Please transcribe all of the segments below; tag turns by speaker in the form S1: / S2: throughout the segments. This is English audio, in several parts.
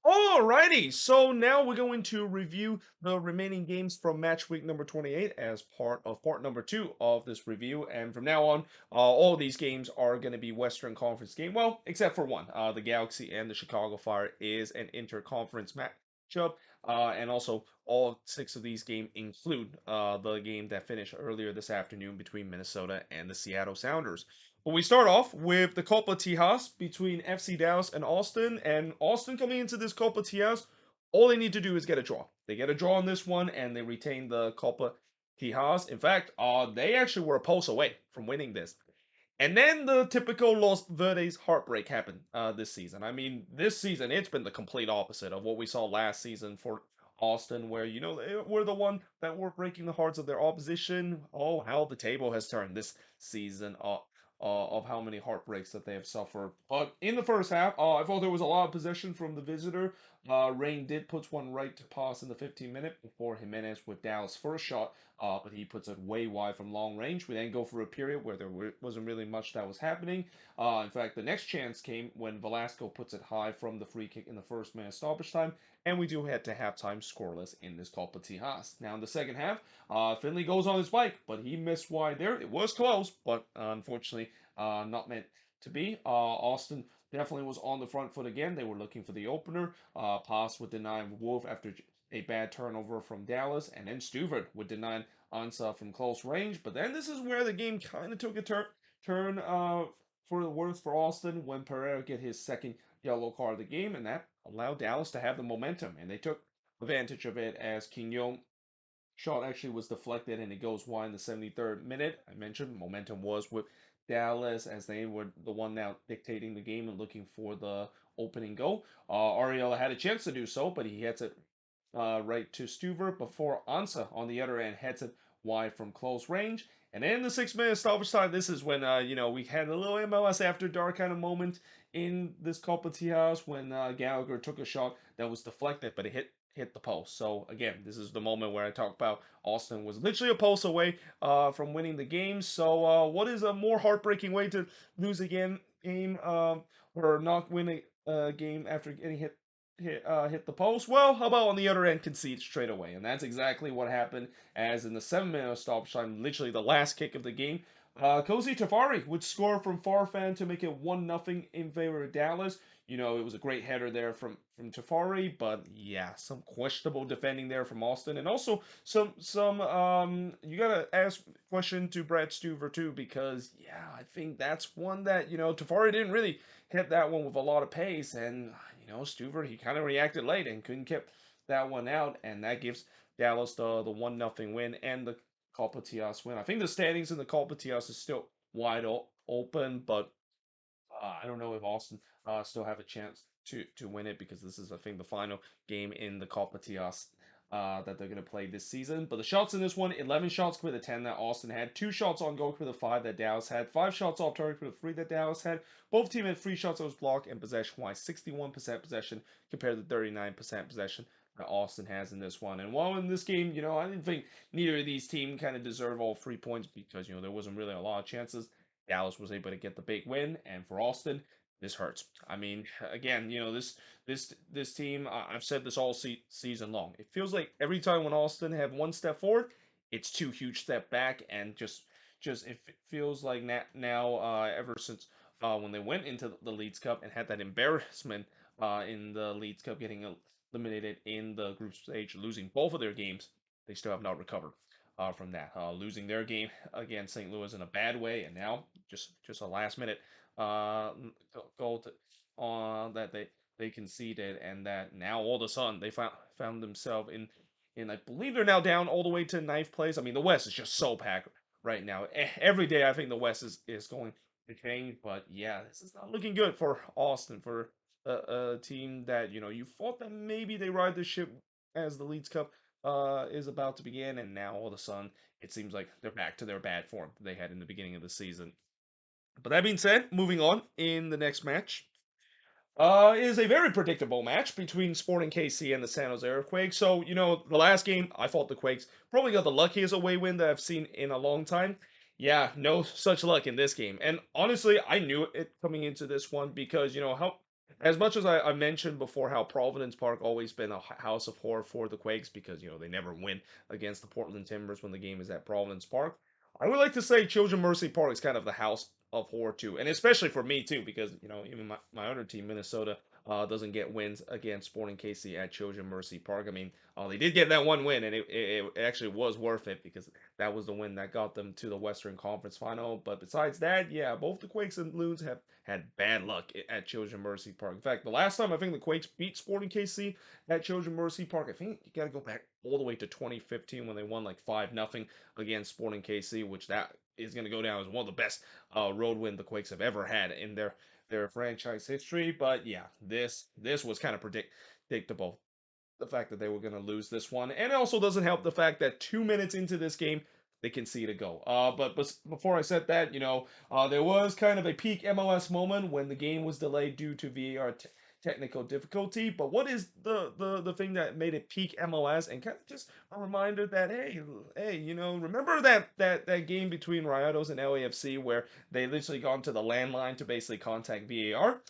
S1: Alrighty, so now we're going to review the remaining games from match week number 28 as part of part number 2 of this review. And from now on, all these games are going to be Western Conference game. Well, except for one. The Galaxy and the Chicago Fire is an interconference matchup. And also, all six of these games include the game that finished earlier this afternoon between Minnesota and the Seattle Sounders. Well, we start off with the Copa Tijas between FC Dallas and Austin. And Austin coming into this Copa Tijas, all they need to do is get a draw. They get a draw on this one and they retain the Copa Tijas. In fact, they actually were a pulse away from winning this. And then the typical Los Verdes heartbreak happened this season. I mean, this season, it's been the complete opposite of what we saw last season for Austin, where, they were the one that were breaking the hearts of their opposition. Oh, how the table has turned this season of how many heartbreaks that they have suffered. But in the first half, I thought there was a lot of possession from the visitor. Rain did put one right to pass in the 15th minute before Jimenez with Dallas' first shot, but he puts it way wide from long range. We then go for a period where there wasn't really much that was happening. In fact, the next chance came when Velasco puts it high from the free kick in the first minute stoppage time, and we do head to halftime scoreless in this Copa Tijas. Now in the second half, Finley goes on his bike, but he missed wide there. It was close, but unfortunately, not meant to be. Austin definitely was on the front foot again. They were looking for the opener. Pass would deny Wolf after a bad turnover from Dallas, and then Stuvert would deny Ansa from close range. But then this is where the game kind of took a turn for the worse for Austin when Pereira get his second yellow card of the game, and that allowed Dallas to have the momentum, and they took advantage of it as Quignon shot actually was deflected and it goes wide in the 73rd minute. I mentioned momentum was with Dallas as they were the one now dictating the game and looking for the opening goal. Ariel had a chance to do so, but he hits it right to Stuver before Ansa on the other end heads it wide from close range. And then the 6 minute stoppage time. This is when we had a little MLS after dark kind of moment in this Copa Tijas when Gallagher took a shot that was deflected, but it hit the post. So again, this is the moment where I talk about Austin was literally a post away from winning the game. So what is a more heartbreaking way to lose a game or not win a game after getting hit the post? Well, how about on the other end concede straight away? And that's exactly what happened. As in the 7 minute stoppage time, literally the last kick of the game, Kosi Tafari would score from Farfan to make it 1-0 in favor of Dallas. It was a great header there from Tafari, but yeah, some questionable defending there from Austin, and also some you gotta ask question to Brad Stuver too, because yeah, I think that's one that Tafari didn't really hit that one with a lot of pace, and Stuver he kind of reacted late and couldn't keep that one out, and that gives Dallas the 1-0 win and the Copa Tias win. I think the standings in the Copa Tias is still wide open, but I don't know if Austin still have a chance to win it because this is, I think, the final game in the Copa Tias that they're going to play this season. But the shots in this one, 11 shots for the 10 that Austin had, 2 shots on goal for the 5 that Dallas had, 5 shots off target for the 3 that Dallas had. Both teams had 3 shots that was blocked, and possession-wise, 61% possession compared to 39% possession that Austin has in this one. And while in this game, I didn't think neither of these teams kind of deserve all 3 points because, there wasn't really a lot of chances. Dallas was able to get the big win, and for Austin, this hurts. I mean, again, this team. I've said this all season long. It feels like every time when Austin have one step forward, it's 2 huge step back, and just it feels like now ever since when they went into the Leeds Cup and had that embarrassment in the Leeds Cup, getting eliminated in the group stage, losing both of their games, they still have not recovered from that, losing their game against St. Louis in a bad way, and now just a last minute uh, goal that they conceded, and that now all of a sudden they found themselves in I believe they're now down all the way to ninth place. I mean the West is just so packed right now. Every day I think the West is going to change, but yeah, this is not looking good for Austin for a team that you thought that maybe they ride the ship as the Leeds Cup is about to begin, and now all of a sudden it seems like they're back to their bad form they had in the beginning of the season. But that being said, moving on in the next match is a very predictable match between Sporting KC and the San Jose Earthquakes. So, the last game, I thought the Quakes probably got the luckiest away win that I've seen in a long time. Yeah, no such luck in this game. And honestly, I knew it coming into this one because, how as much as I mentioned before how Providence Park always been a house of horror for the Quakes because they never win against the Portland Timbers when the game is at Providence Park. I would like to say Children Mercy Park is kind of the house of horror too, and especially for me too because even my other team Minnesota doesn't get wins against Sporting KC at Children Mercy Park. I mean, they did get that one win, and it actually was worth it because that was the win that got them to the Western Conference Final. But besides that, yeah, both the Quakes and Loons have had bad luck at Children Mercy Park. In fact, the last time I think the Quakes beat Sporting KC at Children Mercy Park, I think you got to go back all the way to 2015 when they won like 5-0 against Sporting KC, which that is going to go down as one of the best road win the Quakes have ever had in their franchise history. But yeah, this was kind of predictable, the fact that they were going to lose this one. And it also doesn't help the fact that 2 minutes into this game, they concede a goal. But before I said that, there was kind of a peak MLS moment when the game was delayed due to VAR technical difficulty. But what is the thing that made it peak MLS? And kind of just a reminder that hey, remember that game between Rayados and LAFC where they literally gone to the landline to basically contact VAR?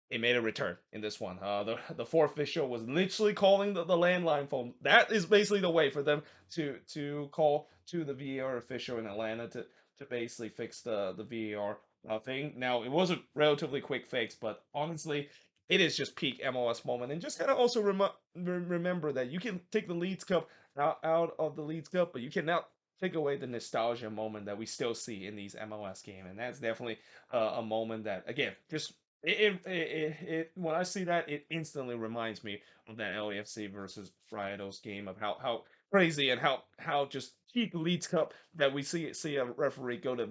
S1: It made a return in this one. The fourth official was literally calling the landline phone. That is basically the way for them to call to the VAR official in Atlanta to basically fix the VAR thing. Now it was a relatively quick fix, but honestly, it is just peak MLS moment. And just kind of also remember that you can take the Leeds Cup out of the Leeds Cup, but you cannot take away the nostalgia moment that we still see in these MLS games, and that's definitely a moment that again just when I see that, it instantly reminds me of that LAFC versus Friados game of how crazy and how just cheap Leeds Cup that we see a referee go to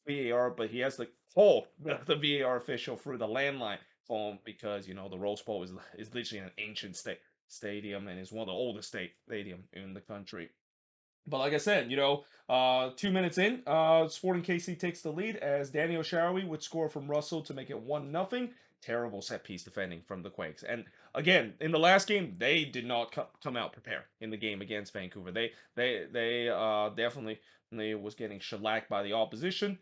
S1: VAR, but he has to call the VAR official through the landline phone because the Rose Bowl is literally an ancient stadium and is one of the oldest stadium in the country. But like I said, 2 minutes in, Sporting KC takes the lead as Daniel Shaarawy would score from Russell to make it 1-0. Terrible set piece defending from the Quakes. And again, in the last game, they did not come out prepared in the game against Vancouver. They definitely was getting shellacked by the opposition.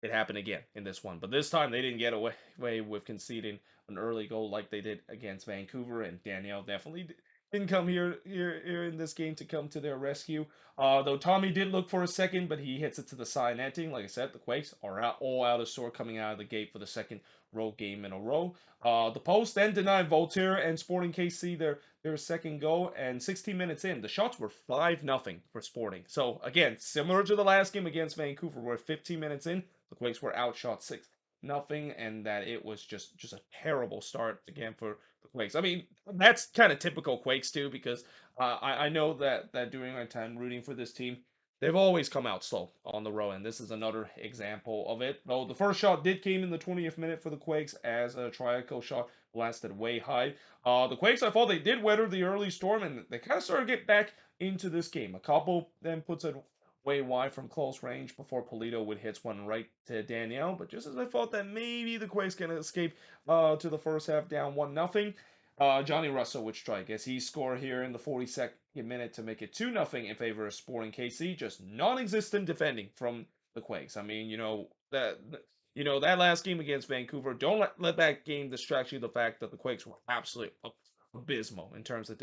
S1: It happened again in this one, but this time they didn't get away with conceding an early goal like they did against Vancouver. And Danielle definitely didn't come here in this game to come to their rescue. Though Tommy did look for a second, but he hits it to the side netting. Like I said, the Quakes are all out of sort coming out of the gate for the second road game in a row. The Post then denied Voltaire and Sporting KC their second goal, and 16 minutes in, the shots were 5-0 for Sporting. So again, similar to the last game against Vancouver, where 15 minutes in, the Quakes were outshot 6-0, and that it was just a terrible start again for the Quakes. I mean, that's kind of typical Quakes too, because I know that during my time rooting for this team, they've always come out slow on the road, and this is another example of it. Though the first shot did came in the 20th minute for the Quakes as a Triaco shot blasted way high. The Quakes, I thought they did weather the early storm, and they kind of started to get back into this game. A couple then puts it way wide from close range before Polito would hit one right to Danielle. But just as I thought that maybe the Quakes can escape to the first half down 1-0, Johnny Russell would strike as he scored here in the 42nd minute to make it 2-0 in favor of Sporting KC. Just non-existent defending from the Quakes. I mean, that last game against Vancouver. Don't let that game distract you. The fact that the Quakes were absolutely abysmal in terms of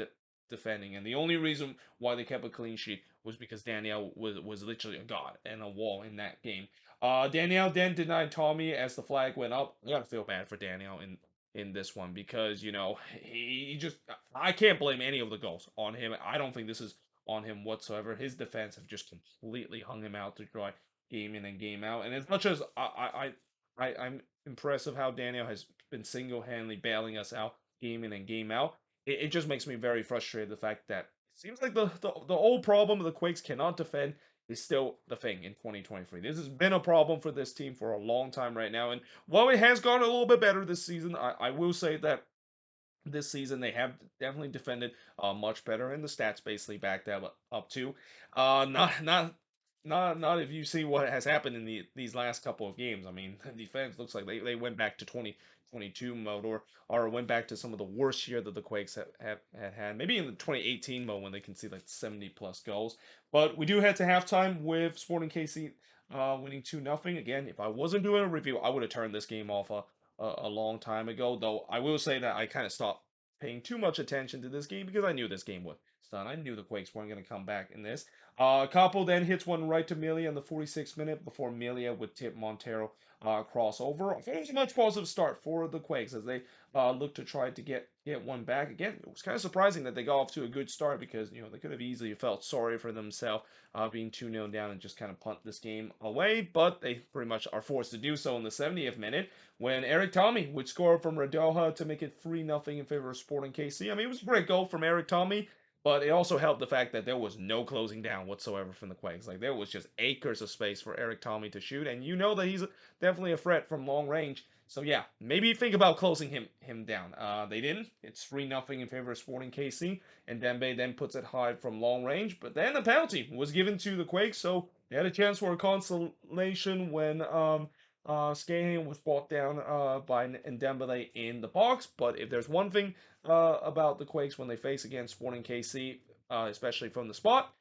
S1: defending, and the only reason why they kept a clean sheet was because Danielle was literally a god and a wall in that game. Danielle then denied Tommy as the flag went up. I gotta feel bad for Danielle in this one because he just I can't blame any of the goals on him. I don't think this is on him whatsoever. His defense have just completely hung him out to dry game in and game out. And as much as I'm impressed of how Daniel has been single-handedly bailing us out game in and game out, it just makes me very frustrated the fact that it seems like the old problem of the Quakes cannot defend is still the thing in 2023. This has been a problem for this team for a long time right now. And while it has gone a little bit better this season, I will say that this season they have definitely defended much better, and the stats basically back that up too. Not if you see what has happened in these last couple of games. I mean, the defense looks like they went back to 2022 mode, or went back to some of the worst year that the Quakes had. Maybe in the 2018 mode when they can see like 70 plus goals. But we do head to halftime with Sporting KC winning 2-0. Again, if I wasn't doing a review, I would have turned this game off a long time ago. Though I will say that I kind of stopped paying too much attention to this game because I knew this game was done. I knew the Quakes weren't going to come back in this. Capo then hits one right to Melia in the 46th minute before Melia would tip Montero crossover. I thought it was a much positive start for the Quakes as they look to try to get one back. Again, it was kind of surprising that they got off to a good start because they could have easily felt sorry for themselves being 2-0 down and just kind of punt this game away, but they pretty much are forced to do so in the 70th minute when Eric Tommy would score from Radoja to make it 3-0 in favor of Sporting KC. I mean, it was a great goal from Eric Tommy. But it also helped the fact that there was no closing down whatsoever from the Quakes. Like there was just acres of space for Eric Tommy to shoot, and you know that he's definitely a threat from long range. So yeah, maybe think about closing him down. They didn't. It's 3-0 in favor of Sporting KC, and Dembe then puts it high from long range. But then the penalty was given to the Quakes, so they had a chance for a consolation when Skahan was brought down by Ndembele in the box. But if there's one thing about the Quakes when they face against Sporting KC, especially from the spot,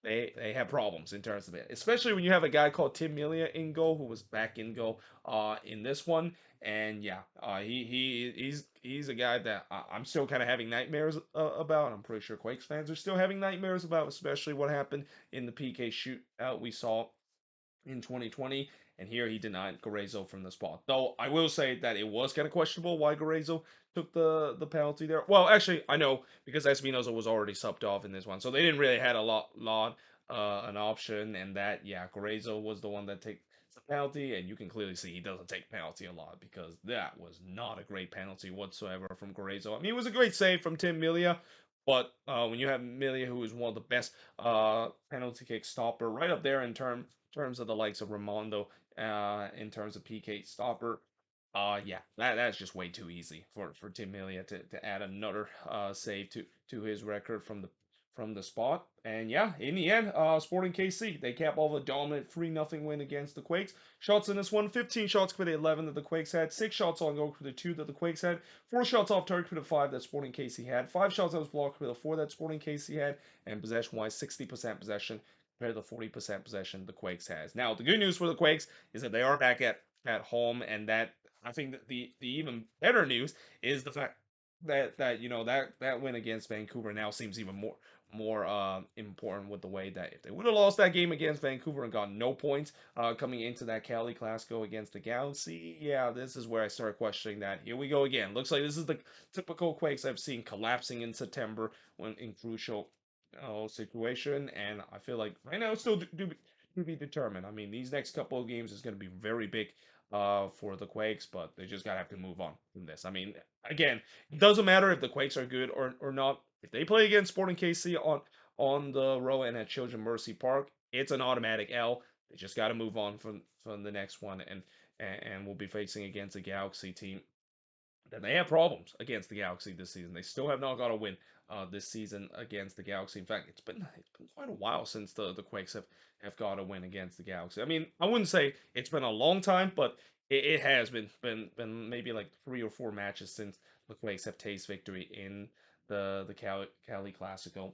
S1: they have problems in terms of it. Especially when you have a guy called Tim Melia in goal who was back in goal in this one. And yeah, he's a guy that I'm still kind of having nightmares about. I'm pretty sure Quakes fans are still having nightmares about, especially what happened in the PK shootout we saw in 2020, and here he denied Guerrezo from the spot. Though I will say that it was kind of questionable why Guerrezo took the penalty there. Well, actually, I know because Espinoza was already subbed off in this one, so they didn't really had a lot an option, and that yeah, Guerrezo was the one that takes the penalty, and you can clearly see he doesn't take penalty a lot because that was not a great penalty whatsoever from Guerrezo. I mean, it was a great save from Tim Melia. But when you have Melia, who is one of the best penalty kick stopper, right up there in terms of the likes of Ramondo, in terms of PK stopper. Yeah, that's just way too easy for Tim Melia to add another save to his record from the spot. And yeah, in the end, Sporting KC, they cap off a dominant 3-0 win against the Quakes. Shots in this one, 15 shots for the 11 that the Quakes had, 6 shots on goal for the 2 that the Quakes had, 4 shots off target for the 5 that Sporting KC had, 5 shots that was blocked for the 4 that Sporting KC had, and possession-wise, 60% possession compared to the 40% possession the Quakes has. Now, the good news for the Quakes is that they are back at home, and that I think that the even better news is the fact that that win against Vancouver now seems even more important with the way that if they would have lost that game against Vancouver and got no points coming into that Cali Clasico against the Galaxy, yeah, this is where I start questioning that. Here we go again. Looks like this is the typical Quakes I've seen collapsing in September when in crucial situation, and I feel like right now it's still to be determined. I mean, these next couple of games is going to be very big for the Quakes, but they just gotta have to move on from this. I mean, again, it doesn't matter if the Quakes are good or not. If they play against Sporting KC on the road and at Children Mercy Park, it's an automatic L. They just got to move on from the next one, and we'll be facing against a Galaxy team that they have problems against the Galaxy this season. They still have not got a win this season against the Galaxy. In fact, it's been quite a while since the Quakes have got a win against the Galaxy. I mean, I wouldn't say it's been a long time, but it has been maybe like 3 or 4 matches since the Quakes have tasted victory in the Cali Classico.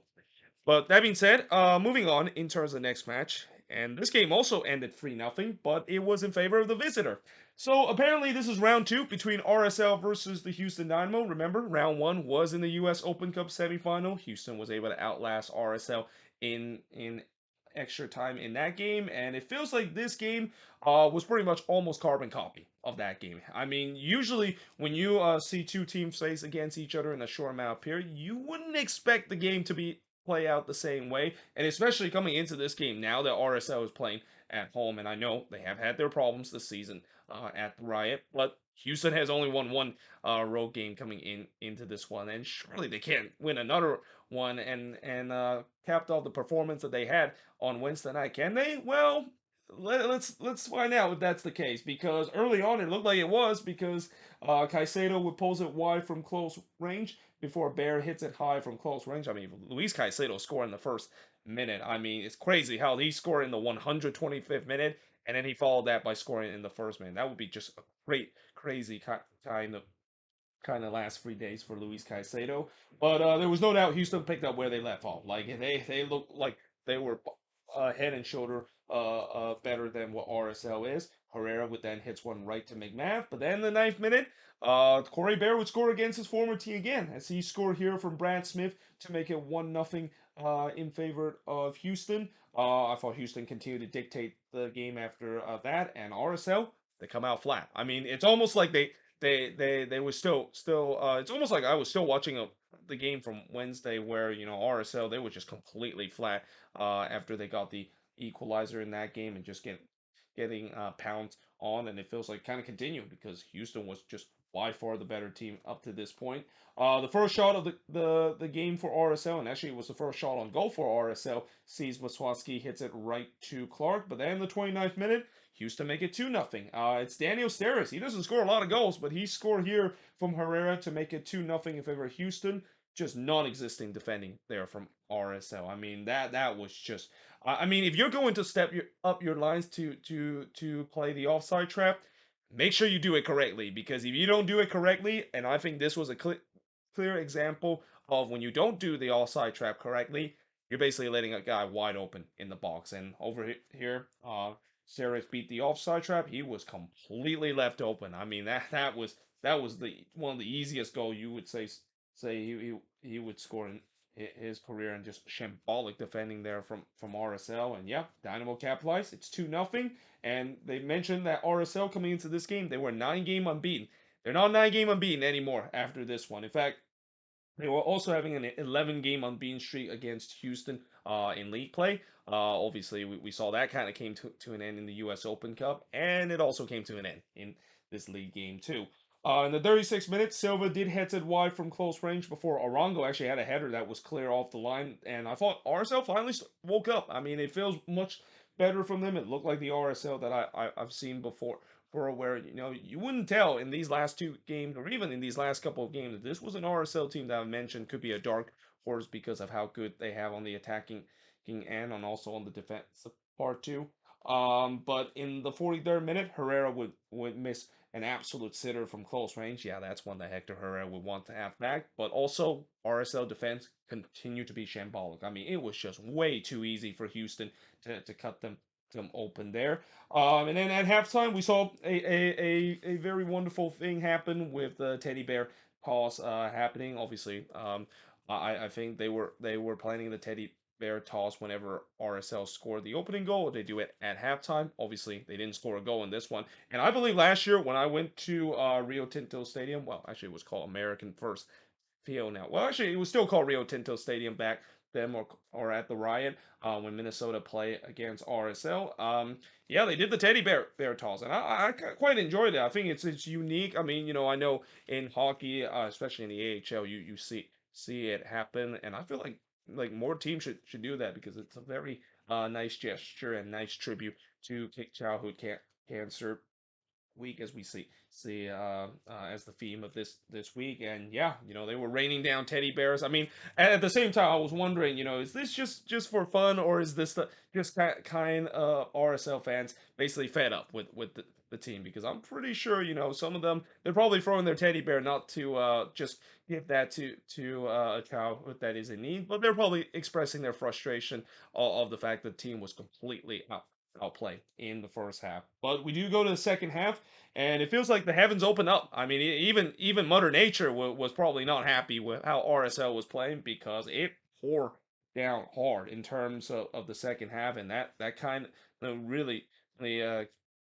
S1: But that being said, moving on in terms of the next match, and this game also ended 3-0, but it was in favor of the visitor. So apparently this is round 2 between RSL versus the Houston Dynamo. Remember, round 1 was in the US Open Cup semifinal. Houston was able to outlast RSL in extra time in that game, and it feels like this game was pretty much almost carbon copy of that game. I mean, usually when you see two teams face against each other in a short amount of period, you wouldn't expect the game to be play out the same way, and especially coming into this game now that RSL is playing at home, and I know they have had their problems this season at the Riot, but Houston has only won one road game coming into this one, and surely they can't win another one and capped off the performance that they had on Wednesday night, can they? Well, let's find out if that's the case, because early on it looked like it was, because Caicedo would pulls it wide from close range before Bear hits it high from close range. I mean, Luis Caicedo scored in the first minute. I mean, it's crazy how he scored in the 125th minute, and then he followed that by scoring in the first minute. That would be just a great, crazy kind of last 3 days for Luis Caicedo. But there was no doubt Houston picked up where they left off. Like they looked like they were head and shoulder better than what RSL is. Herrera would then hits one right to make math, but then in the ninth minute, Corey Bear would score against his former team again, as he scored here from Brad Smith to make it 1-0 in favor of Houston. I thought Houston continued to dictate the game after that, and RSL, they come out flat. I mean, it's almost like they were still it's almost like I was still watching the game from Wednesday where, RSL, they were just completely flat after they got the equalizer in that game and just getting pounced on, and it feels like kind of continued because Houston was just by far the better team up to this point. The first shot of the game for RSL, and actually it was the first shot on goal for RSL, sees Waswatski hits it right to Clark, but then in the 29th minute, Houston make it 2-0. It's Daniel Steres. He doesn't score a lot of goals, but he scored here from Herrera to make it 2-0 in favor of Houston. Just non-existing defending there from RSL. I mean, that was just. I mean, if you're going to step up your lines to play the offside trap, make sure you do it correctly. Because if you don't do it correctly, and I think this was a clear example of when you don't do the offside trap correctly, you're basically letting a guy wide open in the box. And over here, Steres beat the offside trap. He was completely left open. I mean, that was the one of the easiest goal you would say he would score in his career, and just shambolic defending there from RSL. And yeah, Dynamo capitalized. It's 2-0. And they mentioned that RSL coming into this game, they were 9-game unbeaten. They're not 9-game unbeaten anymore after this one. In fact, they were also having an 11-game unbeaten streak against Houston in league play. Obviously, we saw that kind of came to an end in the U.S. Open Cup, and it also came to an end in this league game too. In the 36th minute, Silva did head it wide from close range before Arango actually had a header that was clear off the line, and I thought RSL finally woke up. I mean, it feels much better from them. It looked like the RSL that I've seen before, for where you wouldn't tell in these last two games or even in these last couple of games that this was an RSL team that I mentioned could be a dark horse because of how good they have on the attacking end and also on the defensive part too. But in the 43rd minute, Herrera would miss an absolute sitter from close range. Yeah, that's one that Hector Herrera would want to have back. But also, RSL defense continued to be shambolic. I mean, it was just way too easy for Houston to cut them open there. And then at halftime, we saw a very wonderful thing happen with the teddy bear toss happening. Obviously, I think they were planning the teddy bear toss whenever RSL scored the opening goal. They do it at halftime. Obviously, they didn't score a goal in this one. And I believe last year when I went to Rio Tinto Stadium, well, actually it was called American First Field now. Well, actually, it was still called Rio Tinto Stadium back then, or at the Riot when Minnesota play against RSL. Yeah, they did the teddy bear toss, and I quite enjoyed it. I think it's unique. I mean, I know in hockey, especially in the AHL, you see it happen, and I feel like more teams should do that because it's a very nice gesture and nice tribute to childhood cancer week, as we see as the theme of this week. And yeah, they were raining down teddy bears. I mean, at the same time, I was wondering, is this just for fun, or is this just kind of RSL fans basically fed up with the team? Because I'm pretty sure, some of them, they're probably throwing their teddy bear not to just give that to a child that is in need, but they're probably expressing their frustration of the fact that the team was completely outplayed in the first half. But we do go to the second half, and it feels like the heavens open up. I mean, even Mother Nature was probably not happy with how RSL was playing because it poured down hard in terms of the second half, and that kind of really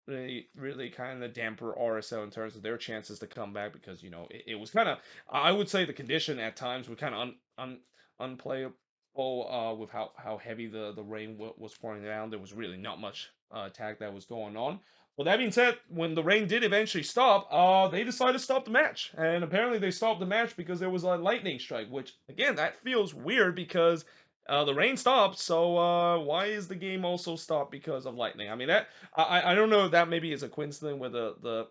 S1: kind of damper RSL in terms of their chances to come back because it was kind of, I would say, the condition at times were kind of unplayable with how heavy the rain was pouring down. There was really not much attack that was going on. Well, that being said, when the rain did eventually stop, they decided to stop the match. And apparently they stopped the match because there was a lightning strike, which, again, that feels weird because the rain stopped. So why is the game also stopped because of lightning? I mean, I don't know if that maybe is a coincidence where the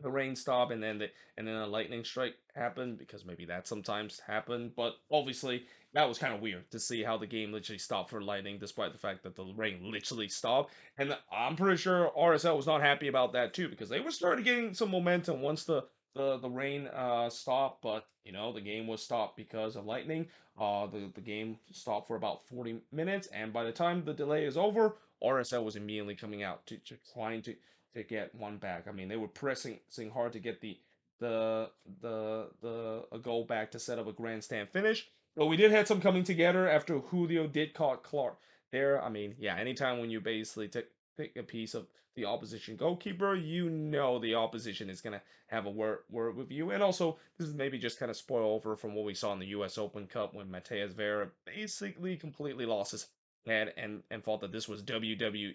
S1: rain stop and then a lightning strike happened because maybe that sometimes happened. But obviously that was kind of weird to see how the game literally stopped for lightning despite the fact that the rain literally stopped. And I'm pretty sure RSL was not happy about that too because they were starting getting some momentum once the the rain stopped, but the game was stopped because of lightning. The game stopped for about 40 minutes, and by the time the delay is over, RSL was immediately coming out to trying to get one back. I mean, they were pressing hard to get the a goal back to set up a grandstand finish. But we did have some coming together after Julio did caught Clark there. I mean, yeah, anytime when you basically take a piece of the opposition goalkeeper, the opposition is gonna have a word with you. And also, this is maybe just kind of spoil over from what we saw in the U.S. Open Cup when Mateus Vera basically completely lost his head and thought that this was WWE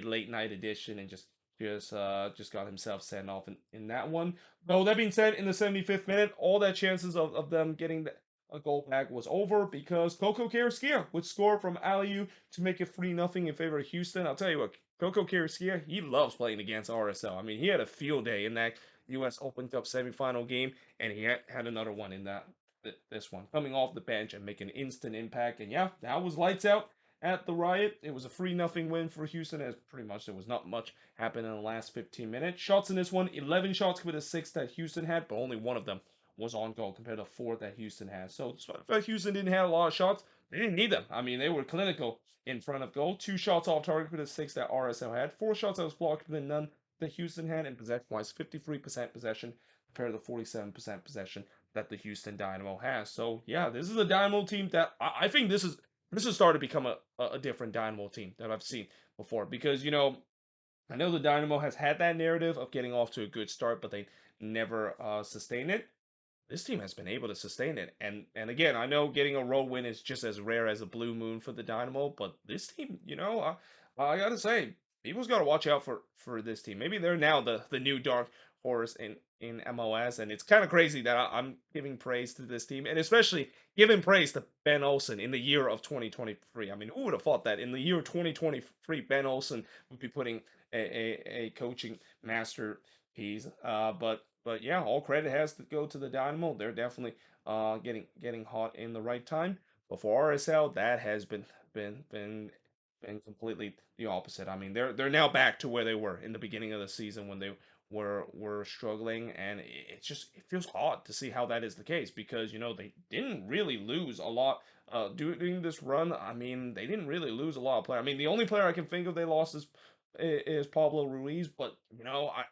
S1: late night edition and just got himself sent off in that one. Though that being said, in the 75th minute, all that chances of them getting a goal back was over because Coco Carrasquilla would score from alley to make it 3-0 in favor of Houston. I'll tell you what, Coco Carrasquilla, he loves playing against RSL. I mean, he had a field day in that U.S. Open Cup semifinal game, and he had another one in this one, coming off the bench and making instant impact. And yeah, that was lights out at the Riot. It was a 3-0 win for Houston, as pretty much there was not much happened in the last 15 minutes. Shots in this one, 11 shots compared to 6 that Houston had, but only one of them was on goal compared to 4 that Houston had. So despite the fact Houston didn't have a lot of shots, they didn't need them. I mean, they were clinical in front of goal. 2 shots off target compared to 6 that RSL had. 4 shots that was blocked compared to none that Houston had. And possession-wise, 53% possession compared to the 47% possession that the Houston Dynamo has. So yeah, this is a Dynamo team that I think this has started to become a different Dynamo team that I've seen before because I know the Dynamo has had that narrative of getting off to a good start, but they never sustain it. This team has been able to sustain it, and again, I know getting a road win is just as rare as a blue moon for the Dynamo, but this team, I gotta say, people's got to watch out for this team. Maybe they're now the new dark horse in MLS, and it's kind of crazy that I'm giving praise to this team, and especially giving praise to Ben Olsen in the year of 2023. I mean, who would have thought that in the year 2023, Ben Olsen would be putting a coaching masterpiece? But yeah, all credit has to go to the Dynamo. They're definitely getting hot in the right time. But for RSL, that has been been been completely the opposite. I mean, they're now back to where they were in the beginning of the season when they were struggling, and it feels odd to see how that is the case because they didn't really lose a lot during this run. I mean, they didn't really lose a lot of players. I mean, the only player I can think of they lost is Pablo Ruiz, but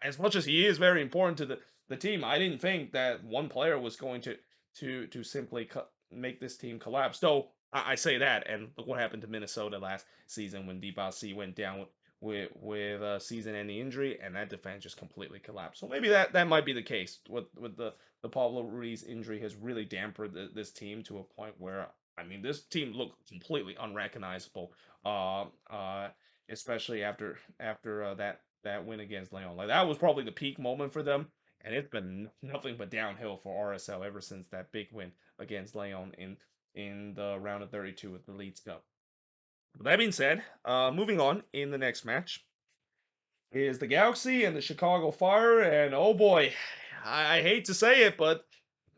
S1: as much as he is very important to the team, I didn't think that one player was going to simply make this team collapse. Though I say that, and look what happened to Minnesota last season when DeBassi went down with a season-ending injury, and that defense just completely collapsed. So maybe that might be the case. With the Pablo Ruiz injury has really dampened this team to a point where I mean this team looked completely unrecognizable. Uh, uh, Especially after that win against Leon. Like that was probably the peak moment for them, and it's been nothing but downhill for RSL ever since that big win against Leon in the round of 32 with the Leeds Cup. But that being said, moving on in the next match is the Galaxy and the Chicago Fire, and oh boy, I hate to say it, but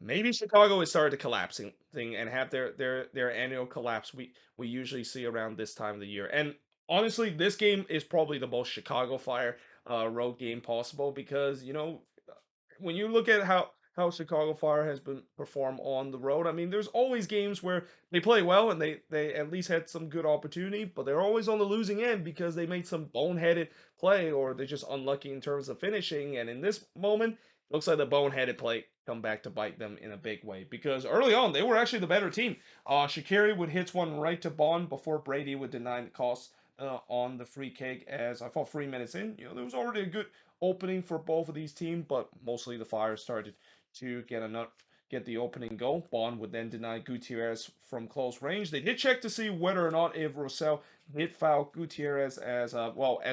S1: maybe Chicago has started to collapsing thing and have their annual collapse we usually see around this time of the year. And honestly, this game is probably the most Chicago Fire road game possible because when you look at how Chicago Fire has been performed on the road, I mean, there's always games where they play well and they at least had some good opportunity, but they're always on the losing end because they made some boneheaded play or they're just unlucky in terms of finishing. And in this moment, looks like the boneheaded play come back to bite them in a big way because early on they were actually the better team. Shaqiri would hit one right to Bond before Brady would deny the cost on the free kick. As I thought, 3 minutes in, there was already a good opening for both of these teams, but mostly the Fire started to get the opening goal. Bond would then deny Gutierrez from close range. They did check to see whether or not if Rosell did foul Gutierrez as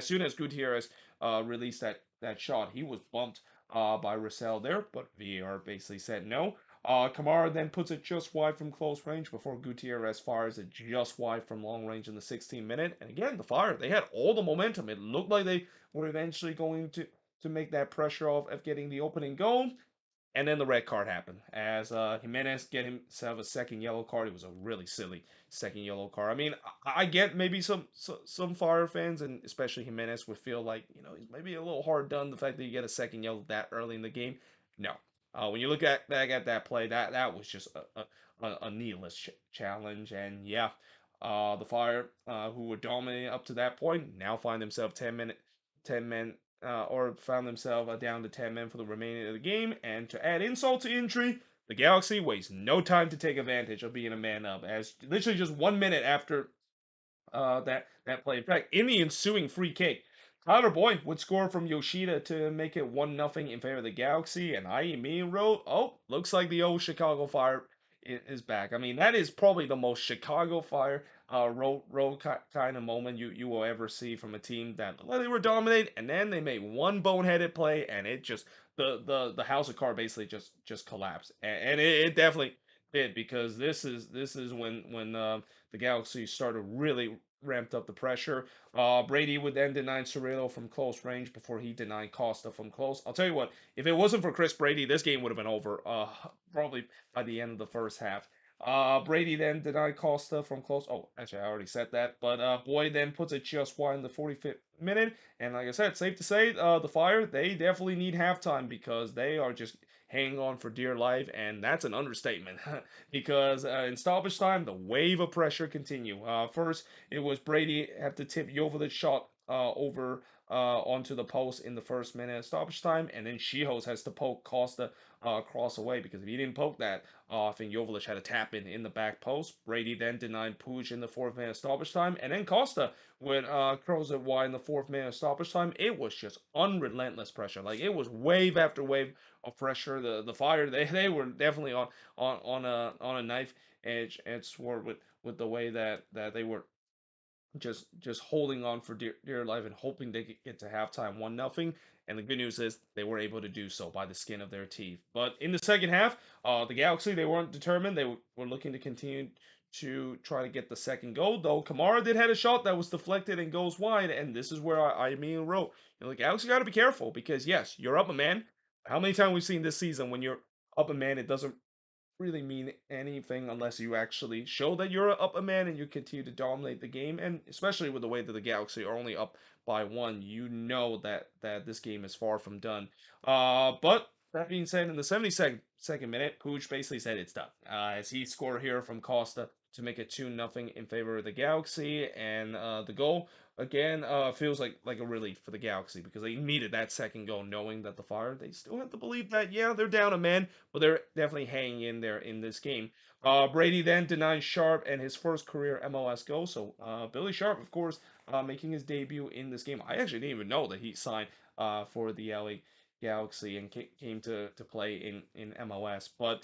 S1: soon as Gutierrez released that shot, he was bumped by Rosell there, but VAR basically said no. Kamara then puts it just wide from close range before Gutierrez fires it just wide from long range in the 16th minute. And again, the Fire, they had all the momentum. It looked like they were eventually going to make that pressure off of getting the opening goal. And then the red card happened as Jimenez get himself a second yellow card. It was a really silly second yellow card. I mean, I get maybe some Fire fans and especially Jimenez would feel like he's maybe a little hard done the fact that you get a second yellow that early in the game. No, When you look at back at that play, that was just a needless challenge, and yeah, the Fire, who were dominating up to that point, now find themselves 10 men, or found themselves down to 10 men for the remaining of the game. And to add insult to injury, the Galaxy wastes no time to take advantage of being a man up, as literally just 1 minute after that play. In fact, in the ensuing free kick, Tyler Boyd would score from Yoshida to make it 1-0 in favor of the Galaxy, and I immediately wrote, "Oh, looks like the old Chicago Fire is back." I mean, that is probably the most Chicago Fire road kind of moment you will ever see from a team that, well, they were dominated, and then they made one boneheaded play, and it just the house of cards basically just collapsed, and it definitely did, because this is when the Galaxy started really ramped up the pressure. Brady would then deny Cirillo from close range before he denied Costa from close. I'll tell you what, if it wasn't for Chris Brady, this game would have been over probably by the end of the first half. Brady then denied Costa from close. Oh, actually, I already said that. But Boyd then puts it just wide in the 45th minute. And like I said, safe to say, the Fire, they definitely need halftime, because they are just hanging on for dear life. And that's an understatement. Because in stoppage time, the wave of pressure continue. First, it was Brady had to tip Jovic's shot over onto the post in the first minute of stoppage time, and then Shihoz has to poke Costa across away, because if he didn't poke that, I think Jovic had a tap in the back post. Brady then denied Puig in the fourth minute of stoppage time, and then Costa would cross it wide in the fourth minute of stoppage time. It was just unrelentless pressure. Like, it was wave after wave of pressure. The Fire, they were definitely on a knife edge sword with the way that they were just holding on for dear life and hoping they could get to halftime 1-0. And the good news is they were able to do so by the skin of their teeth. But in the second half, the Galaxy, they weren't determined. They were looking to continue to try to get the second goal, though Kamara did have a shot that was deflected and goes wide. And this is where I immediately wrote, the Galaxy got to be careful, because yes, you're up a man. How many times we've seen this season, when you're up a man, it doesn't really mean anything unless you actually show that you're up a man and you continue to dominate the game. And especially with the way that the Galaxy are only up by one, you know that this game is far from done. But that being said, in the 72nd minute, Puig basically said it's done, as he scored here from Costa to make it 2-0 in favor of the Galaxy. And the goal again feels like a relief for the Galaxy, because they needed that second goal, knowing that the Fire, they still have to believe that, yeah, they're down a man, but they're definitely hanging in there in this game. Brady then denies Sharp and his first career MLS goal. So Billy Sharp, of course, making his debut in this game. I actually didn't even know that he signed for the LA Galaxy and came to play in MLS. But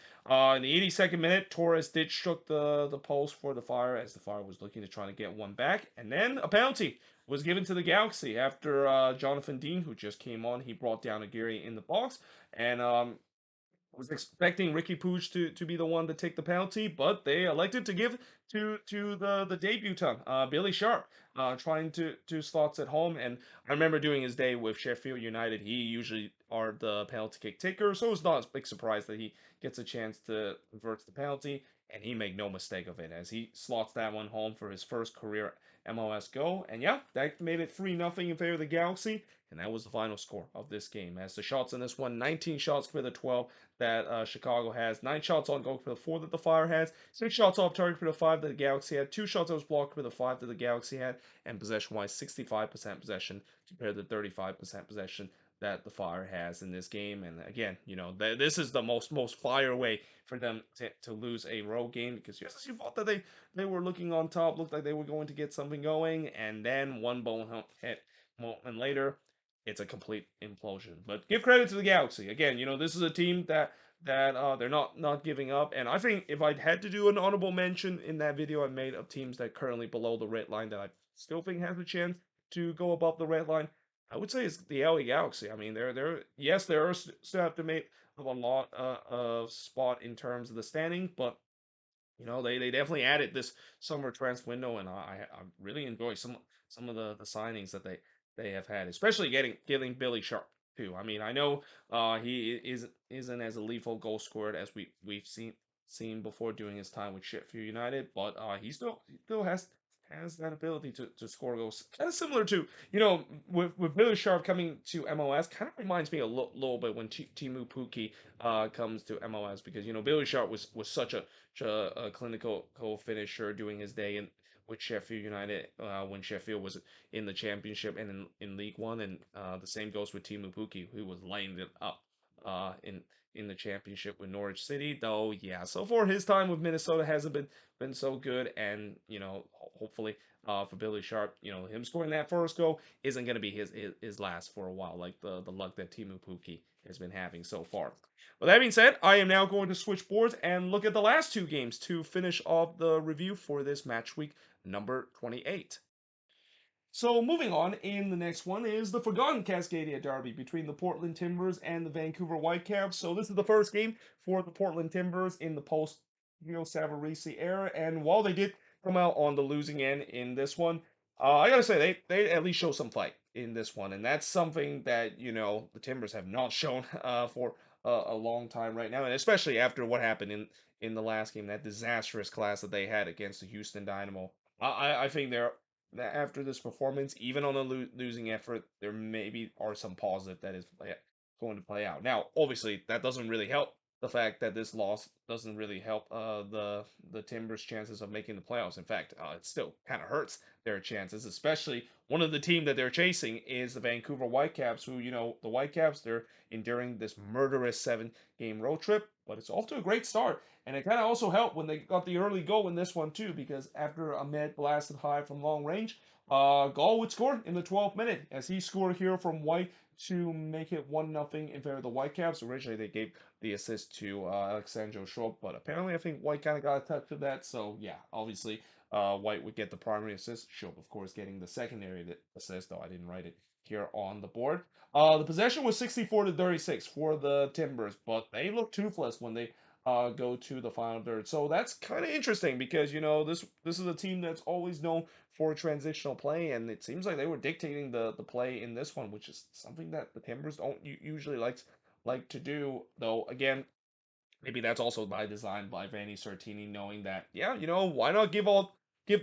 S1: in the 82nd minute, Torres did struck the post for the Fire, as the Fire was looking to try to get one back. And then a penalty was given to the Galaxy after Jonathan Dean, who just came on, he brought down Aguirre in the box. And was expecting Ricky Puig to be the one to take the penalty, but they elected to give to the debutant, Billy Sharp, trying to slots at home. And I remember doing his day with Sheffield United. He usually are the penalty kick taker, so it's not a big surprise that he gets a chance to convert the penalty, and he made no mistake of it, as he slots that one home for his first career MLS goal. And yeah, that made it 3-0 in favor of the Galaxy. And that was the final score of this game. As the shots in this one, 19 shots for the 12 that Chicago has, 9 shots on goal for the 4 that the Fire has, 6 shots off target for the 5 that the Galaxy had, 2 shots that was blocked for the 5 that the Galaxy had, and possession-wise, 65% possession compared to 35% possession that the Fire has in this game. And again, this is the most Fire way for them to lose a road game, because yes, you thought that they were looking on top, looked like they were going to get something going, and then one bone hit moment later, it's a complete implosion. But give credit to the Galaxy. Again, this is a team that they're not giving up. And I think if I had to do an honorable mention in that video I made of teams that currently below the red line that I still think has a chance to go above the red line, I would say it's the LA Galaxy. I mean, they're yes, they are still have to make a lot of spot in terms of the standing, but they definitely added this summer transfer window, and I really enjoy some of the signings that they have had, especially getting Billy Sharp too. I mean, I know he isn't as a lethal goal scorer as we've seen before during his time with Sheffield United, but he still has has that ability to score goals. Kind of similar to, with Billy Sharp coming to MLS, kind of reminds me a little bit when Timu Puki comes to MLS, because Billy Sharp was such a clinical finisher doing his day in with Sheffield United when Sheffield was in the championship and in League One, and the same goes with Timu Puki, who was lighting it up in the championship with Norwich City. Though, yeah, so far his time with Minnesota hasn't been so good, and hopefully for Billy Sharp, him scoring that first goal isn't going to be his last for a while, like the luck that Timu Puki has been having so far. With that being said, I am now going to switch boards and look at the last two games to finish off the review for this match week number 28. So moving on, in the next one is the Forgotten Cascadia Derby between the Portland Timbers and the Vancouver Whitecaps. So this is the first game for the Portland Timbers in the post Savarese era, and while they did come out on the losing end in this one, I gotta say they at least show some fight in this one, and that's something that the Timbers have not shown for a long time right now, and especially after what happened in the last game, that disastrous class that they had against the Houston Dynamo. I think they're after this performance, even on a losing effort, there maybe are some positive that is going to play out. Now, obviously, that doesn't really help the fact that this loss doesn't really help the Timbers' chances of making the playoffs. In fact, it still kind of hurts their chances, especially one of the team that they're chasing is the Vancouver Whitecaps, who the Whitecaps, they're enduring this murderous 7-game road trip, but it's off to a great start. And it kind of also helped when they got the early goal in this one too, because after Ahmed blasted high from long range, Gall would score in the 12th minute as he scored here from White to make it 1-0 in favor of the Whitecaps. Originally, they gave the assist to Alexandro Schwab, but apparently, I think White kind of got a touch of that. So yeah, obviously, White would get the primary assist. Schwab, of course, getting the secondary assist. Though I didn't write it here on the board. The possession was 64-36 for the Timbers, but they looked toothless when they go to the final third. So that's kind of interesting because this is a team that's always known for transitional play, and it seems like they were dictating the play in this one, which is something that the Timbers don't usually like to do. Though again, maybe that's also by design by Vanni Sartini, knowing that why not give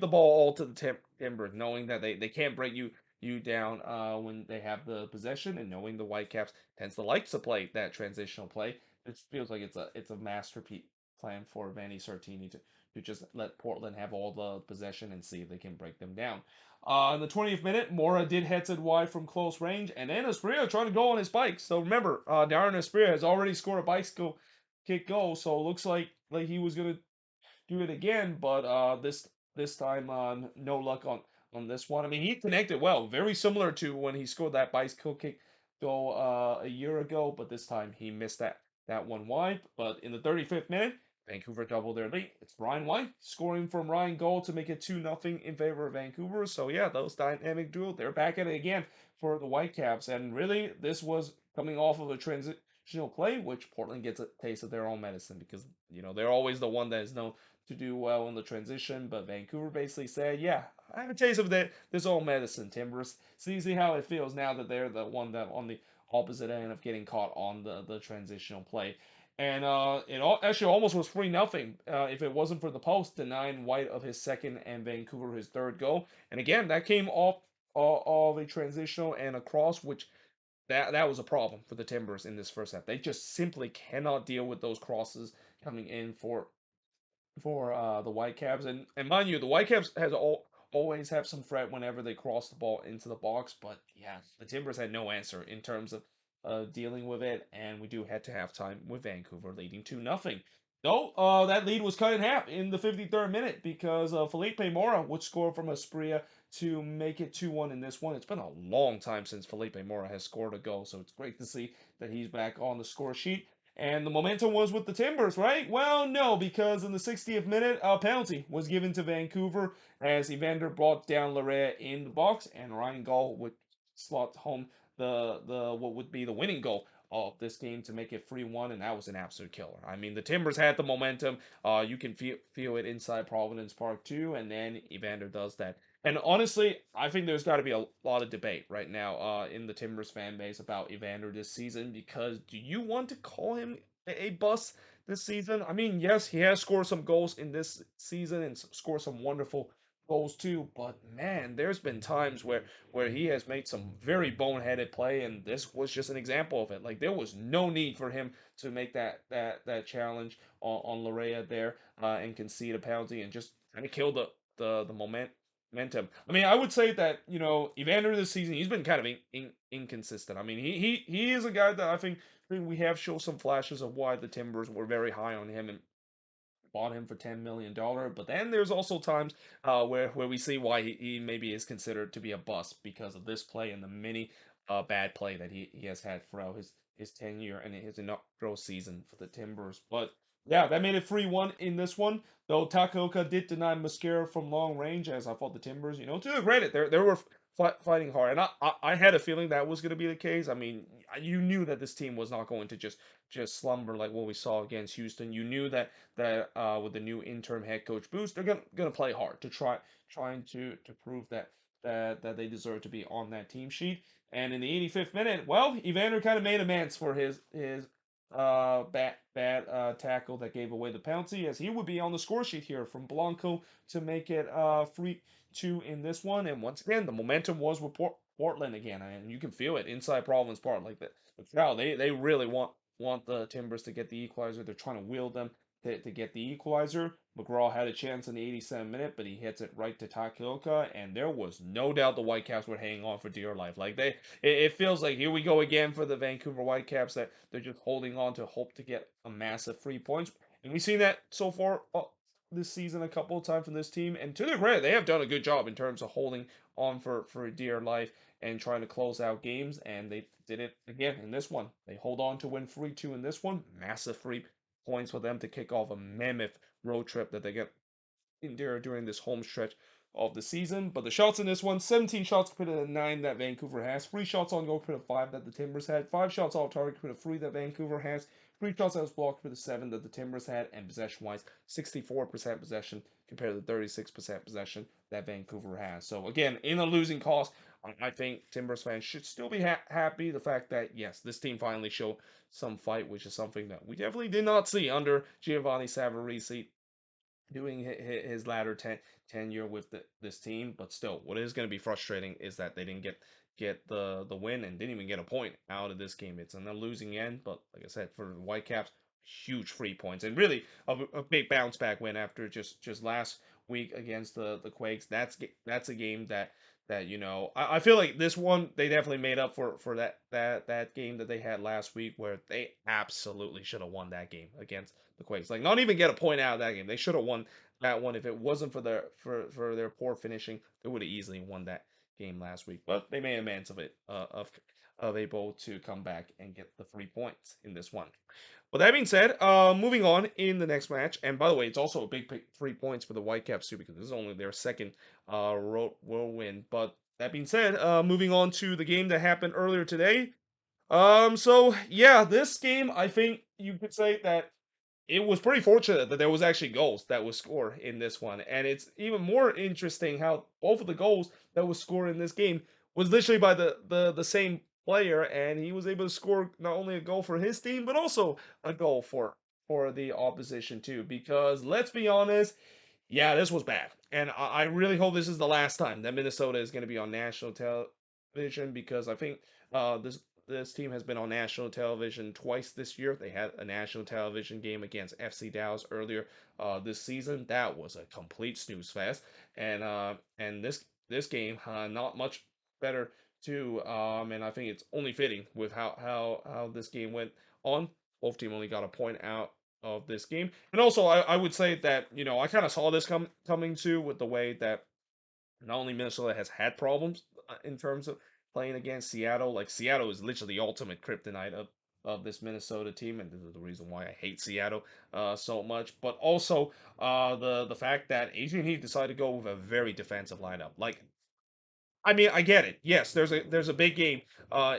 S1: the ball all to the Timbers, knowing that they can't break you down when they have the possession, and knowing the Whitecaps tends to like to play that transitional play. It feels like it's a masterpiece plan for Vanni Sartini to just let Portland have all the possession and see if they can break them down. In the 20th minute, Mora did heads it wide from close range, and then Espria trying to go on his bike. So remember, Darren Espria has already scored a bicycle kick goal, so it looks like he was gonna do it again, but this time no luck on this one. I mean, he connected well, very similar to when he scored that bicycle kick goal a year ago, but this time he missed that one wide. But in the 35th minute, Vancouver doubled their lead. It's Ryan White scoring from Ryan goal to make it 2-0 in favor of Vancouver. So yeah, those dynamic duo, they're back at it again for the Whitecaps, and really this was coming off of a transitional play, which Portland gets a taste of their own medicine because they're always the one that is known to do well in the transition. But Vancouver basically said, "Yeah, I have a taste of this old medicine, Timbers. See how it feels now that they're the one that on the opposite end of getting caught on the transitional play." And actually almost was 3-0 if it wasn't for the post denying White of his second and Vancouver his third goal. And again, that came off of a transitional and a cross, which that was a problem for the Timbers in this first half. They just simply cannot deal with those crosses coming in for the Whitecaps. And mind you, the Whitecaps always have some threat whenever they cross the ball into the box. But yeah, the Timbers had no answer in terms of dealing with it, and we do head to halftime with Vancouver leading 2-0. Though that lead was cut in half in the 53rd minute because Felipe Mora would score from Aspria to make it 2-1 in this one. It's been a long time since Felipe Mora has scored a goal, so it's great to see that he's back on the score sheet. And the momentum was with the Timbers, right? Well, no, because in the 60th minute, a penalty was given to Vancouver as Evander brought down Larea in the box, and Ryan Gall would slot home the what would be the winning goal of this game to make it 3-1, and that was an absolute killer. I mean, the Timbers had the momentum. You can feel it inside Providence Park too, and then Evander does that. And honestly, I think there's got to be a lot of debate right now in the Timbers fan base about Evander this season, because do you want to call him a bust this season? I mean, yes, he has scored some goals in this season and scored some wonderful goals too, but man, there's been times where he has made some very boneheaded play, and this was just an example of it. Like there was no need for him to make that challenge on Larea there and concede a penalty and just kind of kill the momentum. I mean, I would say that Evander this season he's been kind of inconsistent. I mean, he is a guy that I think we have shown some flashes of why the Timbers were very high on him and bought him for $10 million. But then there's also times where we see why he maybe is considered to be a bust because of this play and the many bad play that he has had throughout his tenure and his inaugural season for the Timbers. But yeah, that made it 3-1 in this one. Though Takaoka did deny Mascara from long range, as I thought the Timbers, to their credit, they were fighting hard, and I had a feeling that was going to be the case. I mean, you knew that this team was not going to just slumber like what we saw against Houston. You knew that with the new interim head coach boost, they're gonna play hard to trying to prove that they deserve to be on that team sheet. And in the 85th minute, well, Evander kind of made amends for his bad tackle that gave away the penalty, as he would be on the score sheet here from Blanco to make it 3-2 in this one. And once again, the momentum was with Portland again, and you can feel it inside Providence Park. Like the crowd, they really want the Timbers to get the equalizer. They're trying to wheel them to get the equalizer. McGraw had a chance in the 87th minute, but he hits it right to Takioka, and there was no doubt the Whitecaps were hanging on for dear life. Like it feels like here we go again for the Vancouver Whitecaps, that they're just holding on to hope to get a massive 3 points, and we've seen that so far this season a couple of times from this team. And to their credit, they have done a good job in terms of holding on for dear life and trying to close out games, and they did it again in this one. They hold on to win 3-2 in this one. Massive 3 points for them to kick off a mammoth road trip that they get endure during this home stretch of the season. But the shots in this one, 17 shots compared to the 9 that Vancouver has, 3 shots on goal compared to 5 that the Timbers had, 5 shots off target compared to 3 that Vancouver has, 3 shots that was blocked compared to 7 that the Timbers had, and possession-wise, 64% possession compared to the 36% possession that Vancouver has. So again, in a losing cause, I think Timbers fans should still be happy the fact that yes, this team finally showed some fight, which is something that we definitely did not see under Giovanni Savarese doing his latter tenure with this team. But still, what is going to be frustrating is that they didn't get the win and didn't even get a point out of this game. It's on the losing end, but like I said, for the Whitecaps, huge 3 points and really a big bounce back win after just last week against the Quakes. That's a game that I feel like this one they definitely made up for that game that they had last week, where they absolutely should have won that game against the Quakes. Like not even get a point out of that game. They should have won that one. If it wasn't for their poor finishing, they would have easily won that game last week. But they made amends of it, of able to come back and get the 3 points in this one. Well, that being said, moving on in the next match, and by the way, it's also a big 3 points for the Whitecaps too, because this is only their second road win. But that being said, moving on to the game that happened earlier today. So yeah, this game, I think you could say that it was pretty fortunate that there was actually goals that was scored in this one. And it's even more interesting how both of the goals that was scored in this game was literally by the same player, and he was able to score not only a goal for his team, but also a goal for the opposition too. Because let's be honest, yeah, this was bad. And I really hope this is the last time that Minnesota is going to be on national television, because I think this team has been on national television twice this year. They had a national television game against FC Dallas earlier this season. That was a complete snooze fest, and this game not much better too. And I think it's only fitting with how this game went on. Both team only got a point out of this game, and also I would say that I kind of saw this coming too, with the way that not only Minnesota has had problems in terms of playing against Seattle. Like Seattle is literally the ultimate kryptonite of this Minnesota team, and this is the reason why I hate Seattle so much. But also the fact that Adrian Heath decided to go with a very defensive lineup. Like I mean, I get it. Yes, there's a big game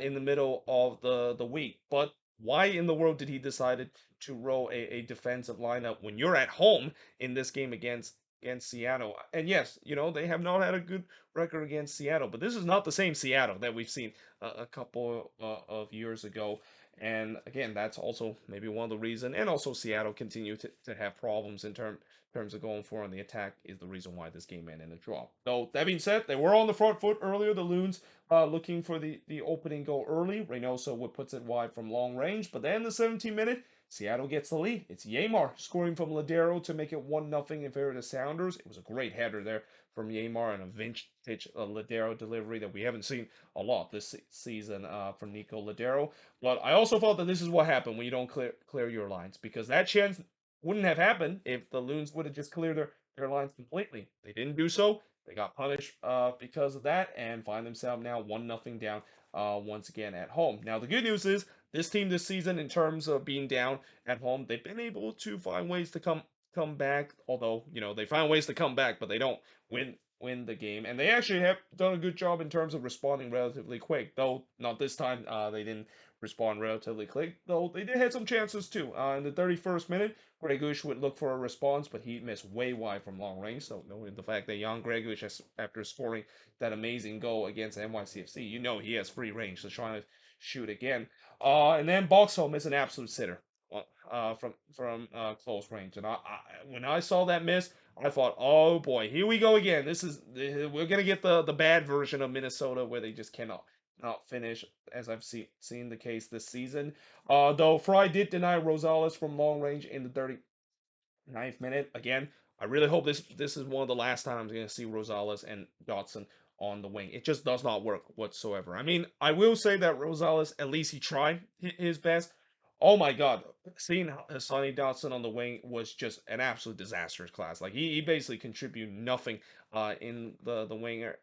S1: in the middle of the week, but why in the world did he decided to roll a defensive lineup when you're at home in this game against Seattle? And yes, they have not had a good record against Seattle, but this is not the same Seattle that we've seen a couple of years ago. And again, that's also maybe one of the reason. And also Seattle continue to have problems in terms of going forward on the attack is the reason why this game ended in a draw. So that being said, they were on the front foot earlier. The Loons looking for the opening goal early. Reynoso would puts it wide from long range, but then the 17th minute, Seattle gets the lead. It's Yamar scoring from Ladero to make it 1-0 in favor of the Sounders. It was a great header there from Yamar and a vintage Ladero delivery that we haven't seen a lot this season from Nico Ladero. But I also thought that this is what happened when you don't clear your lines, because that chance wouldn't have happened if the Loons would have just cleared their lines completely. They didn't do so. They got punished because of that and find themselves now 1-0 down once again at home. Now the good news is this team this season, in terms of being down at home, they've been able to find ways to come back. Although they find ways to come back, but they don't win the game. And they actually have done a good job in terms of responding relatively quick. Though not this time, they didn't respond relatively quick. Though they did have some chances too. In the 31st minute, Gregush would look for a response, but he missed way wide from long range. So knowing the fact that Jan Gregush, after scoring that amazing goal against NYCFC, he has free range to try to shoot again. And then Boxholm is an absolute sitter from close range. And when I saw that miss, I thought, oh boy, here we go again. We're gonna get the bad version of Minnesota where they just cannot not finish, as I've seen the case this season. Though Fry did deny Rosales from long range in the 39th minute. Again, I really hope this is one of the last times I'm going to see Rosales and Dotson on the wing. It just does not work whatsoever. I mean, I will say that Rosales, at least he tried his best. Oh my God, seeing Sonny Dotson on the wing was just an absolute disastrous class. Like he basically contributed nothing in the winger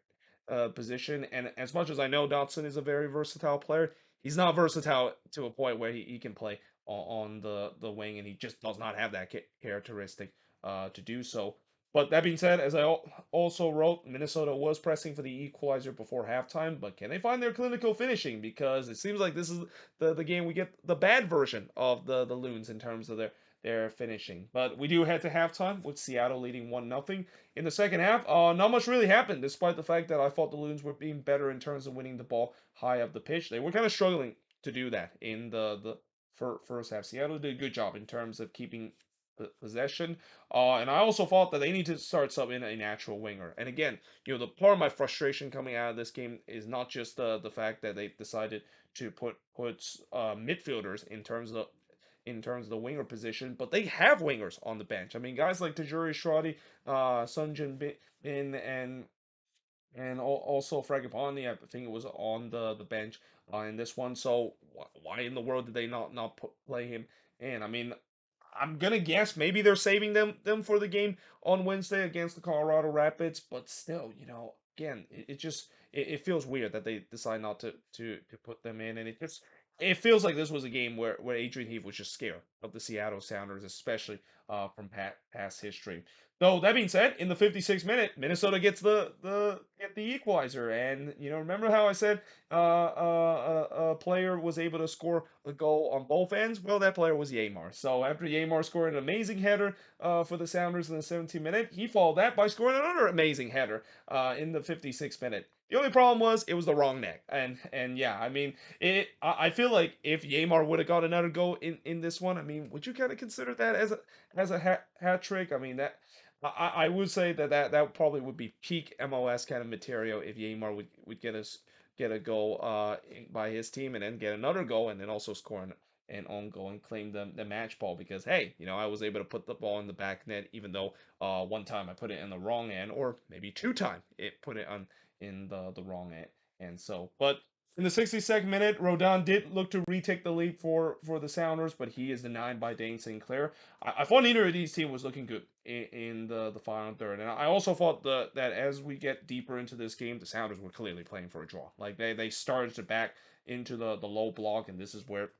S1: position. And as much as I know Dotson is a very versatile player, he's not versatile to a point where he can play on the wing, and he just does not have that characteristic to do so. But that being said, as I also wrote, Minnesota was pressing for the equalizer before halftime, but can they find their clinical finishing? Because it seems like this is the game we get the bad version of the Loons in terms of their finishing. But we do head to halftime with Seattle leading 1-0. In the second half, not much really happened, despite the fact that I thought the Loons were being better in terms of winning the ball high up the pitch. They were kind of struggling to do that in the first half. Seattle did a good job in terms of keeping possession, and I also thought that they need to start subbing a natural winger. And again, the part of my frustration coming out of this game is not just the fact that they decided to put midfielders in terms of the winger position, but they have wingers on the bench. I mean, guys like Tajuri Shradi, Sunjin Bin, and also Fragapani, I think it was on the bench in this one. So why in the world did they not play him in? I mean, I'm gonna guess maybe they're saving them for the game on Wednesday against the Colorado Rapids, but still, again, it feels weird that they decide not to put them in, and it feels like this was a game where Adrian Heath was just scared of the Seattle Sounders, especially from past history. Though that being said, in the 56th minute, Minnesota gets the equalizer, and remember how I said a player was able to score a goal on both ends? Well, that player was Yamar. So after Yamar scored an amazing header for the Sounders in the 17th minute, he followed that by scoring another amazing header in the 56th minute. The only problem was it was the wrong neck, and yeah, I mean, I feel like if Yamar would have got another goal in this one, I mean, would you kind of consider that as a hat trick? I mean, I would say that probably would be peak MLS kind of material if Yamar would get a goal by his team and then get another goal and then also score an own goal and claim the match ball, because hey, I was able to put the ball in the back net, even though one time I put it in the wrong end, or maybe two time it put it on in the wrong end. And so, but in the 62nd minute, Rodon did look to retake the lead for the Sounders, but he is denied by Dane Sinclair. I thought neither of these teams was looking good in the final third, and I also thought that as we get deeper into this game, the Sounders were clearly playing for a draw. Like they started to back into the low block, and this is where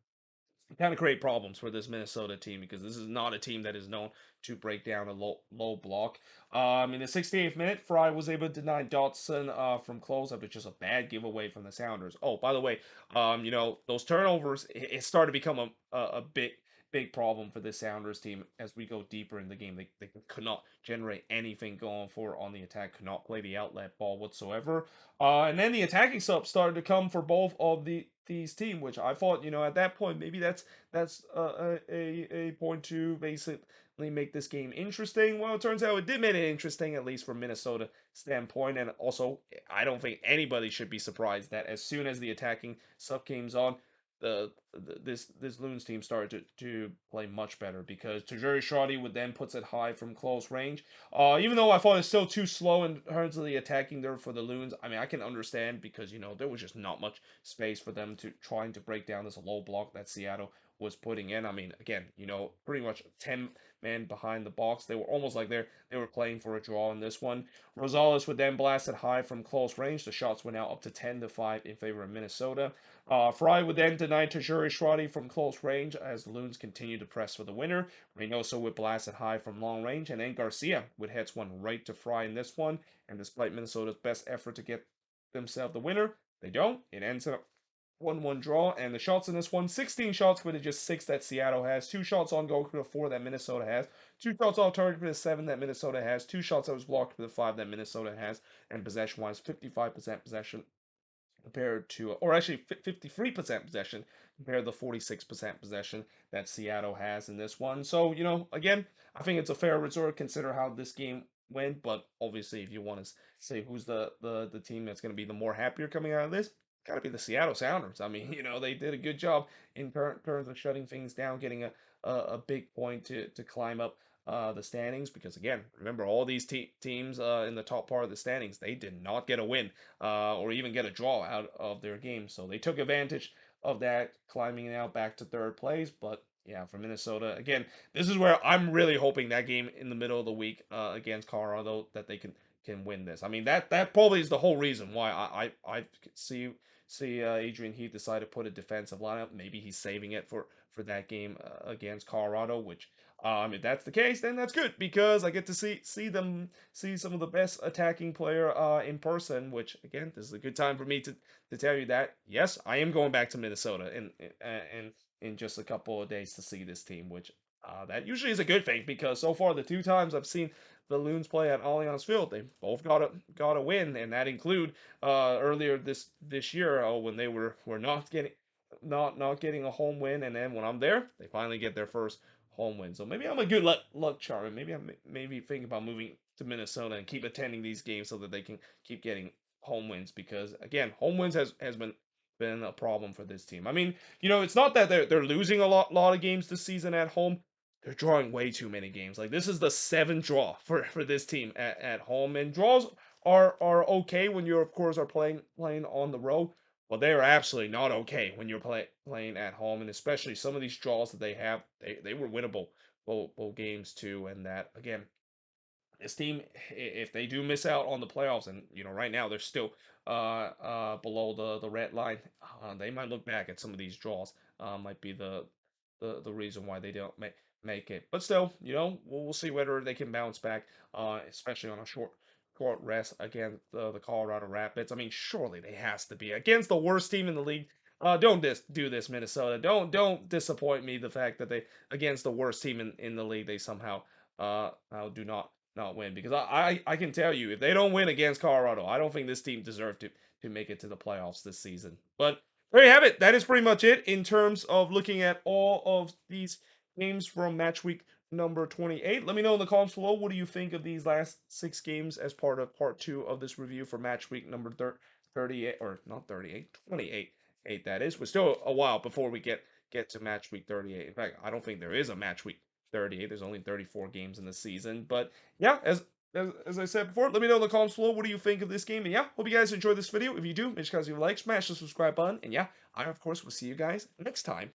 S1: kind of create problems for this Minnesota team, because this is not a team that is known to break down a low block. In the 68th minute, Fry was able to deny Dotson from close up. It's just a bad giveaway from the Sounders. Oh, by the way, those turnovers, it started to become a bit big problem for this Sounders team as we go deeper in the game. They could not generate anything going for on the attack, could not play the outlet ball whatsoever. And then the attacking subs started to come for both of these teams, which I thought, at that point, maybe that's a point to basically make this game interesting. Well, it turns out it did make it interesting, at least from Minnesota standpoint. And also, I don't think anybody should be surprised that as soon as the attacking sub game's on, this Loons team started to play much better because Tajiri Shradi would then puts it high from close range. Even though I thought it's still too slow in terms of the attacking there for the Loons, I mean I can understand because there was just not much space for them to trying to break down this low block that Seattle was putting in. I mean, again, pretty much 10 men behind the box. They were almost like they were playing for a draw in this one. Rosales would then blast it high from close range. The shots went out up to 10-5 in favor of Minnesota. Fry would then deny Tajiri Shradi from close range as the Loons continued to press for the winner. Reynoso would blast it high from long range, and then Garcia would hit one right to Fry in this one. And despite Minnesota's best effort to get themselves the winner, they don't. It ends up 1-1 draw, and the shots in this one, 16 shots for the just 6 that Seattle has, 2 shots on goal for the 4 that Minnesota has, 2 shots off target for the 7 that Minnesota has, 2 shots that was blocked for the 5 that Minnesota has, and possession-wise, 55% possession compared to, or actually 53% possession compared to the 46% possession that Seattle has in this one. So, again, I think it's a fair result consider how this game went, but obviously if you want to say who's the team that's going to be the more happier coming out of this, got to be the Seattle Sounders. I mean, they did a good job in terms of shutting things down, getting a big point to climb up the standings because again, remember all these teams in the top part of the standings, they did not get a win or even get a draw out of their game. So they took advantage of that, climbing now back to third place. But yeah, for Minnesota, again, this is where I'm really hoping that game in the middle of the week against Colorado that they can win this. I mean that probably is the whole reason why I see Adrian Heath decide to put a defensive lineup. Maybe he's saving it for that game against Colorado, which if that's the case, then that's good because I get to see some of the best attacking player in person. Which again, this is a good time for me to tell you that yes, I am going back to Minnesota in just a couple of days to see this team. Which that usually is a good thing because so far the 2 times I've seen the Loons play at Allianz Field, they both got a win, and that include earlier this year when they were not getting a home win, and then when I'm there, they finally get their first home win. So maybe I'm a good luck charm, and maybe I'm maybe thinking about moving to Minnesota and keep attending these games so that they can keep getting home wins because again, home wins has been a problem for this team. I mean, it's not that they're losing a lot of games this season at home. They're drawing way too many games. Like this is the 7th draw for this team at home, and draws are okay when you of course are playing on the road. Well, they are absolutely not okay when you're playing at home, and especially some of these draws that they have, they were winnable both games too. And that again, this team, if they do miss out on the playoffs, and right now they're still below the red line, they might look back at some of these draws. Might be the reason why they don't make it. But still, we'll see whether they can bounce back, especially on a short rest against the Colorado Rapids. I mean, surely they has to be against the worst team in the league. Don't do this, Minnesota. Don't disappoint me. The fact that they against the worst team in the league, they somehow do not win because I can tell you if they don't win against Colorado, I don't think this team deserved to make it to the playoffs this season. But there you have it. That is pretty much it in terms of looking at all of these games from match week number 28. Let me know in the comments below, what do you think of these last 6 games as part of part 2 of this review for match week number 38, or not 38, 28, that is. We're still a while before we get to match week 38. In fact, I don't think there is a match week 38. There's only 34 games in the season. But yeah, as I said before, let me know in the comments below, what do you think of this game? And yeah, hope you guys enjoyed this video. If you do, make sure you guys leave a like, smash the subscribe button. And yeah, I of course will see you guys next time.